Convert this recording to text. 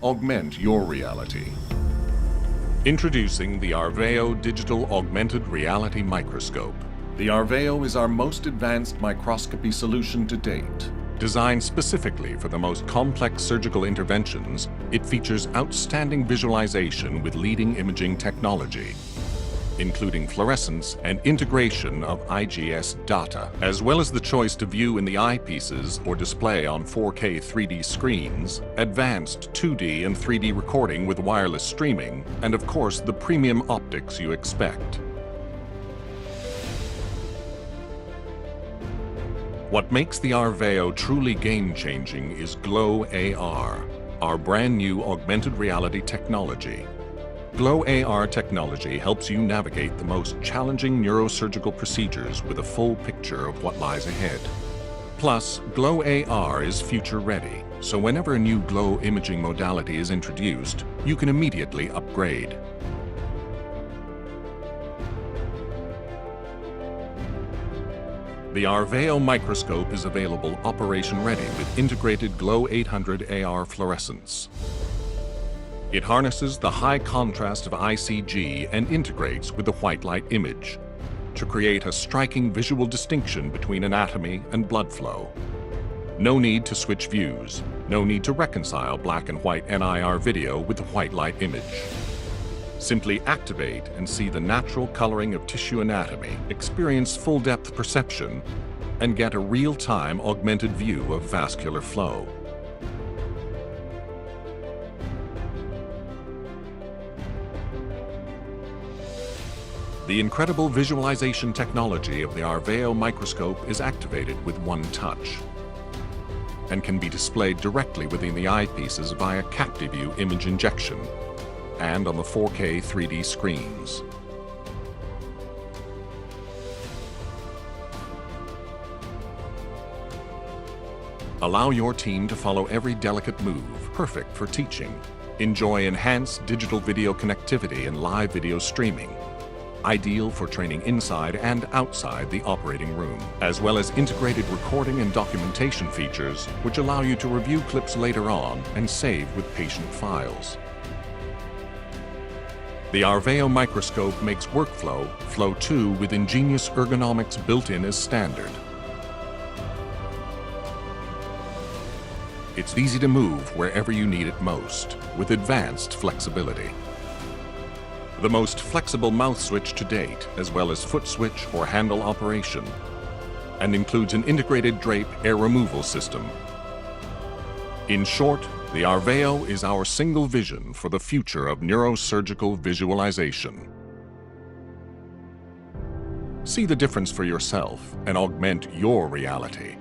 augment your reality. Introducing the ARveo Digital Augmented Reality Microscope. The ARveo is our most advanced microscopy solution to date. Designed specifically for the most complex surgical interventions, it features outstanding visualization with leading imaging technology, including fluorescence and integration of IGS data, as well as the choice to view in the eyepieces or display on 4K 3D screens, advanced 2D and 3D recording with wireless streaming, and of course the premium optics you expect. What makes the ARveo truly game-changing is Glow AR, our brand new augmented reality technology. Glow AR technology helps you navigate the most challenging neurosurgical procedures with a full picture of what lies ahead. Plus, Glow AR is future-ready, so whenever a new Glow imaging modality is introduced, you can immediately upgrade. The ARveo microscope is available operation-ready with integrated Glow 800 AR fluorescence. It harnesses the high contrast of ICG and integrates with the white light image to create a striking visual distinction between anatomy and blood flow. No need to switch views, no need to reconcile black and white NIR video with the white light image. Simply activate and see the natural coloring of tissue anatomy, experience full depth perception, and get a real-time augmented view of vascular flow. The incredible visualization technology of the ARveo microscope is activated with one touch and can be displayed directly within the eyepieces via CaptiView image injection and on the 4K 3D screens. Allow your team to follow every delicate move, perfect for teaching. Enjoy enhanced digital video connectivity and live video streaming, ideal for training inside and outside the operating room, as well as integrated recording and documentation features which allow you to review clips later on and save with patient files. The ARveo microscope makes workflow flow too with ingenious ergonomics built in as standard. It's easy to move wherever you need it most, with advanced flexibility. The most flexible mouth switch to date, as well as foot switch or handle operation, and includes an integrated drape air removal system. In short, the ARveo is our single vision for the future of neurosurgical visualization. See the difference for yourself and augment your reality.